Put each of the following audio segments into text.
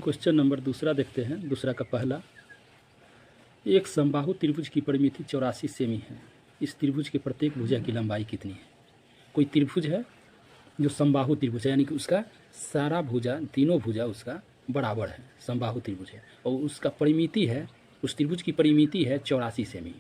Question number दूसरा देखते हैं। दूसरा का पहला, एक समबाहु त्रिभुज की परिमिति 84 सेमी है। इस त्रिभुज के प्रत्येक भुजा की लंबाई कितनी है? कोई त्रिभुज है जो समबाहु त्रिभुज है, यानी कि उसका सारा भुजा, तीनों भुजा उसका बराबर है, समबाहु त्रिभुज है, और उसका परिमिति है, उस त्रिभुज की परिमिति है 84 सेमी।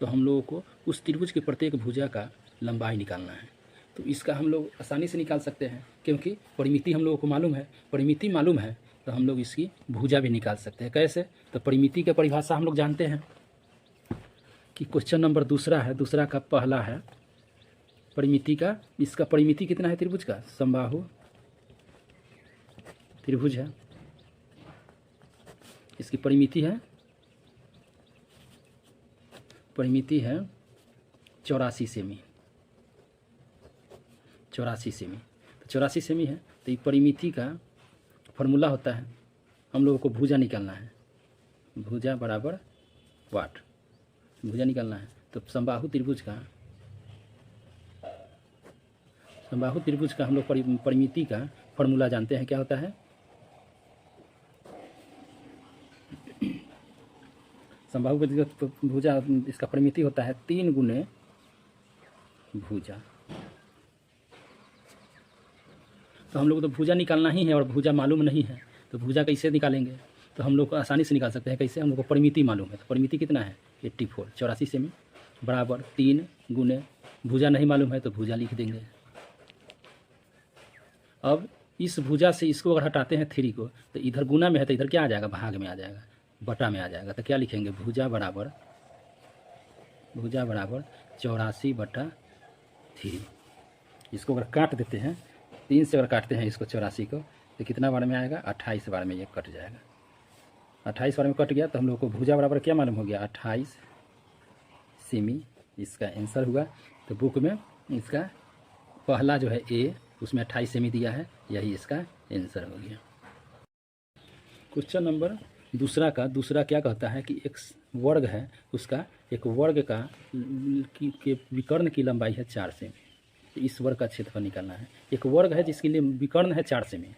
तो हम लोगों को उस त्रिभुज के प्रत्येक भुजा का लंबाई निकालना है। तो इसका हम लोग आसानी से निकाल सकते हैं, क्योंकि परिमिति हम लोगों को मालूम है। परिमिति मालूम है तो हम लोग इसकी भुजा भी निकाल सकते हैं। कैसे? तो परिमिति की परिभाषा हम लोग जानते हैं कि क्वेश्चन नंबर दूसरा है, दूसरा का पहला है परिमिति का। इसका परिमिति कितना है त्रिभुज का? समबाहु त्रिभुज है, इसकी परिमिति है 84 सेमी। 84 सेमी, तो 84 सेमी है। तो ये परिमिति का फॉर्मूला होता है, हम लोगों को भुजा निकालना है। भुजा बराबर वाट, भुजा निकालना है। तो समबाहु त्रिभुज का हम लोग परिमिति का फॉर्मूला जानते हैं। क्या होता है? समबाहु भुजा, इसका परिमिति होता है 3 गुने भुजा। तो हम लोग तो भुजा निकालना ही है और भुजा मालूम नहीं है, तो भुजा कैसे निकालेंगे? तो हम लोग आसानी से निकाल सकते हैं। कैसे? हम लोग को परिमिति मालूम है। तो परिमिति कितना है? 84, 84 सेमी बराबर 3 गुने भुजा नहीं मालूम है तो भुजा लिख देंगे। अब इस भुजा से इसको अगर हटाते हैं 3 को, तो इधर गुना में है तो इधर क्या आ जाएगा? भाग में आ जाएगा, बटा में आ जाएगा। तो क्या लिखेंगे? भुजा बराबर 84/3। इसको अगर काट देते हैं, 3 से अगर काटते हैं इसको 84 को, तो कितना बार में आएगा? 28 बार में ये कट जाएगा। 28 बार में कट गया तो हम लोग को भुजा बराबर क्या मालूम हो गया? 28 सेमी इसका आंसर हुआ। तो बुक में इसका पहला जो है ए, उसमें 28 सेमी दिया है, यही इसका आंसर हो गया। क्वेश्चन नंबर दूसरा क्या कहता है कि एक वर्ग है, उसका एक वर्ग का के विकर्ण की लंबाई है 4 सेमी। तो इस वर्ग का क्षेत्रफल निकालना है। एक वर्ग है जिसके लिए विकर्ण है 4 सेमी।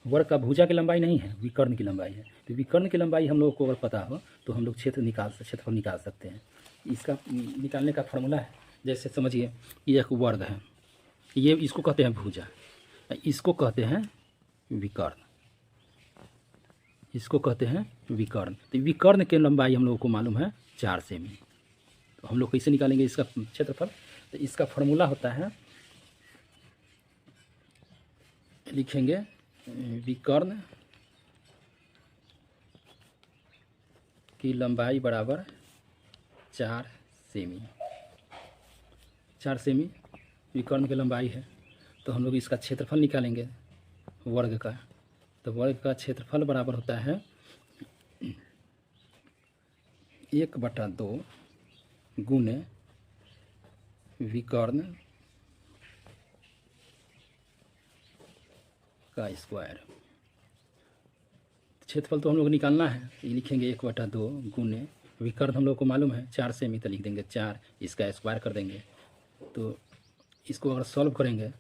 वर्ग का भुजा की लंबाई नहीं है, विकर्ण की लंबाई है। तो विकर्ण की लंबाई हम लोगों को अगर पता हो तो हम लोग क्षेत्रफल निकाल सकते हैं। इसका निकालने का फॉर्मूला है, जैसे समझिए ये एक वर्ग है, ये इसको कहते हैं भुजा, इसको कहते हैं विकर्ण, इसको कहते हैं विकर्ण। तो विकर्ण की लंबाई हम लोगों को मालूम है 4 सेमी। तो हम लोग कैसे निकालेंगे इसका क्षेत्रफल? तो इसका फॉर्मूला होता है, लिखेंगे विकर्ण की लंबाई बराबर 4 सेमी। 4 सेमी विकर्ण की लंबाई है। तो हम लोग इसका क्षेत्रफल निकालेंगे वर्ग का। तो वर्ग का क्षेत्रफल बराबर होता है 1/2 गुने विकर्ण का स्क्वायर। क्षेत्रफल तो हम लोग निकालना है, ये लिखेंगे 1/2 गुने विकर्ण हम लोग को मालूम है 4 सेमी, तो लिख देंगे 4, इसका स्क्वायर कर देंगे। तो इसको अगर सॉल्व करेंगे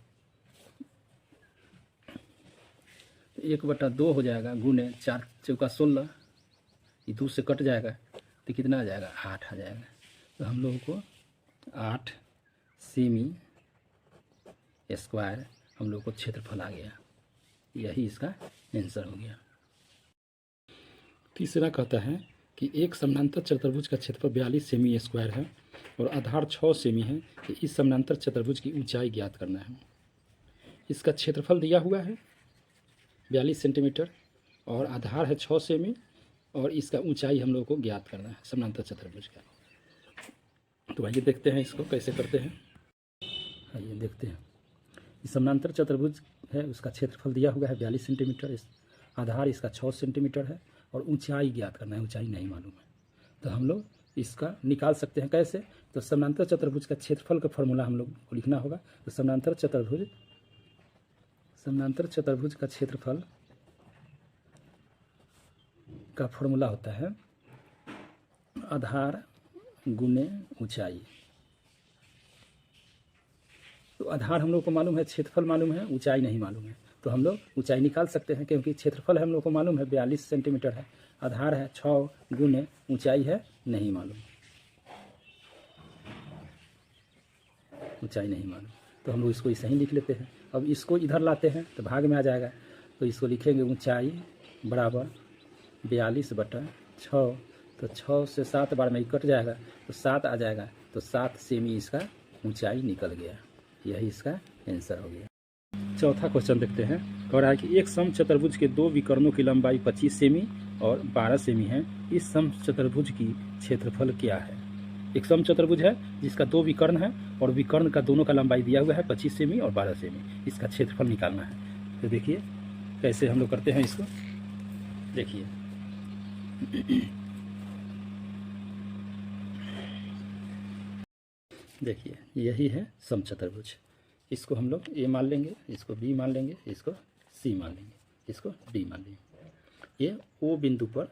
तो 1/2 हो जाएगा गुने 4 चौका 16, ये 2 से कट जाएगा तो कितना आ जाएगा? 8 आ जाएगा। तो हम लोगों को 8 सेमी स्क्वायर हम लोग को क्षेत्रफल आ गया, यही इसका आंसर हो गया। तीसरा कहता है कि एक समानांतर चतुर्भुज का क्षेत्रफल 42 सेमी स्क्वायर है और आधार 6 सेमी है। कि इस समानांतर चतुर्भुज की ऊंचाई ज्ञात करना है। इसका क्षेत्रफल दिया हुआ है 42 सेंटीमीटर और आधार है 6 सेमी, और इसका ऊंचाई हम लोग को ज्ञात करना है समानांतर चतुर्भुज का। तो आइए देखते हैं इसको कैसे करते हैं। आइए देखते हैं। इस समानांतर चतुर्भुज है, उसका क्षेत्रफल दिया हुआ है 42 सेंटीमीटर, आधार इसका 6 सेंटीमीटर है, और ऊंचाई ज्ञात करना है, ऊंचाई नहीं मालूम है। तो हम लोग इसका निकाल सकते हैं। कैसे? तो समानांतर चतुर्भुज का क्षेत्रफल का फॉर्मूला हम लोग को लिखना होगा। तो समानांतर चतुर्भुज का क्षेत्रफल का फॉर्मूला होता है आधार गुने ऊंचाई। तो आधार हम लोग को मालूम है, क्षेत्रफल मालूम है, ऊंचाई नहीं मालूम है। तो हम लोग ऊंचाई निकाल सकते हैं, क्योंकि क्षेत्रफल है हम लोग को मालूम है 42 सेंटीमीटर है, आधार है 6 गुने ऊंचाई है नहीं मालूम, ऊंचाई नहीं मालूम, तो हम लोग इसको ऐसे ही लिख लेते हैं। अब इसको इधर लाते हैं तो भाग में आ जाएगा, तो इसको लिखेंगे ऊंचाई बराबर 42/6, तो 6 से 7 बार में कट जाएगा तो 7 आ जाएगा, तो 7 सेमी इसका ऊंचाई निकल गया। यही इसका आंसर हो गया। चौथा क्वेश्चन देखते हैं। कह रहा है कि एक समचतुर्भुज के दो विकर्णों की लंबाई 25 सेमी और 12 सेमी है, इस समचतुर्भुज की क्षेत्रफल क्या है। एक समचतुर्भुज है जिसका दो विकर्ण है और विकर्ण का दोनों का लंबाई दिया हुआ है 25 सेमी और 12 सेमी, इसका क्षेत्रफल निकालना है। तो देखिए कैसे हम लोग करते हैं इसको, देखिए देखिए यही है समचतुर्भुज। इसको हम लोग ए मान लेंगे, इसको बी मान लेंगे, इसको सी मान लेंगे, इसको डी मान लेंगे। ये ओ बिंदु पर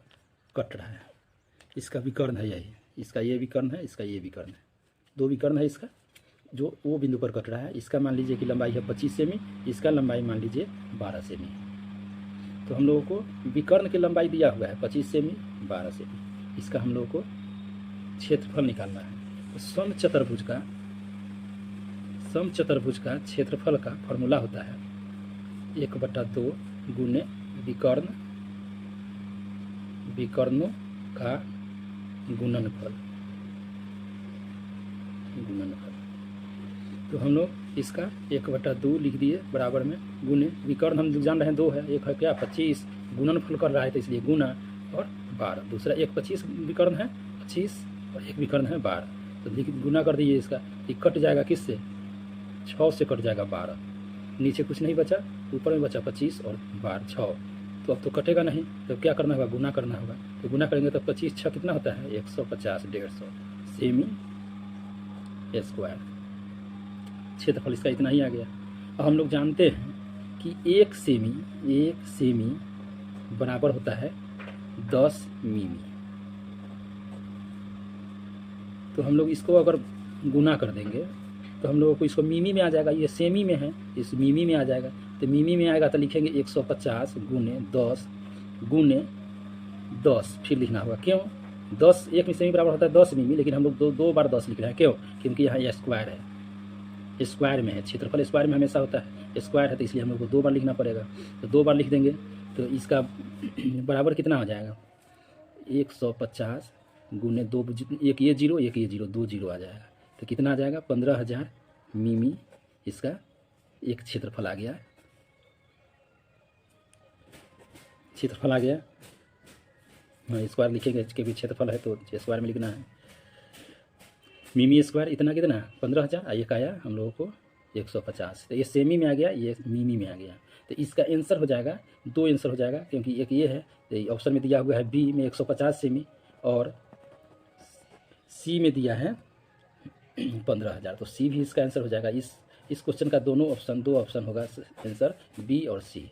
कट रहा है, इसका विकर्ण है यही, इसका ये विकर्ण है, इसका ये विकर्ण है, दो विकर्ण है इसका जो ओ बिंदु पर कट रहा है। इसका मान लीजिए कि लंबाई है 25 सेमी, इसका लंबाई मान लीजिए 12 सेमी। तो हम लोगों को विकर्ण की लंबाई दिया हुआ है 25 सेमी 12 सेमी, इसका हम लोगों को क्षेत्रफल निकालना है। तो समचतुर्भुज का क्षेत्रफल का फॉर्मूला होता है 1/2 गुने विकर्णों का गुणनफल। तो हम लोग इसका 1/2 लिख दिए बराबर में गुने, विकर्ण हम जान रहे हैं 2 है, एक है क्या 25, गुणनफल कर रहा है तो इसलिए गुना और 12, दूसरा एक 25 विकर्ण है 25 और एक विकर्ण है 12, तो गुना कर दीजिए इसका, ये कट जाएगा किससे 6 से कट जाएगा 12, नीचे कुछ नहीं बचा, ऊपर में बचा 25 और 12 6, तो अब तो कटेगा नहीं, तो क्या करना होगा गुना करना होगा। तो गुना करेंगे तो 25 6 कितना होता है 150 150 सेमी स्क्वायर, क्षेत्रफल इसका इतना ही आ गया। अब हम लोग जानते हैं कि एक सेमी बराबर होता है 10 मिमी, तो हम लोग इसको अगर गुना कर देंगे तो हम लोगों को इसको मिमी में आ जाएगा, ये सेमी में है इस मिमी में आ जाएगा, तो मिमी में आएगा तो लिखेंगे 150 गुने 10 फिर लिखना होगा, क्यों 10 एक सेमी बराबर होता है 10 मिमी, लेकिन हम लोग दो बार 10 लिख रहे हैं, क्यों क्योंकि यहाँ स्क्वायर है, स्क्वायर में है, क्षेत्रफल स्क्वायर में हमेशा होता है, स्क्वायर है तो इसलिए हम लोग को 2 बार लिखना पड़ेगा। तो 2 बार लिख देंगे तो इसका बराबर कितना हो जाएगा 150 गुने 2, एक ये जीरो 2 जीरो आ जाएगा, तो कितना आ जाएगा 15,000 मिमी, इसका एक क्षेत्रफल आ गया, क्षेत्रफल आ गया। हाँ स्क्वायर लिखेंगे, इसके भी क्षेत्रफल है तो स्क्वायर में लिखना है, मिमी स्क्वायर इतना कितना 15,000, एक आया हम लोगों को 150, तो ये सेमी में आ गया, ये मिमी में आ गया, तो इसका आंसर हो जाएगा 2 आंसर हो जाएगा, क्योंकि एक ये है तो ऑप्शन में दिया हुआ है बी में 150 सेमी और सी में दिया है 15,000, तो सी भी इसका आंसर हो जाएगा। इस क्वेश्चन का दो ऑप्शन होगा आंसर बी और सी।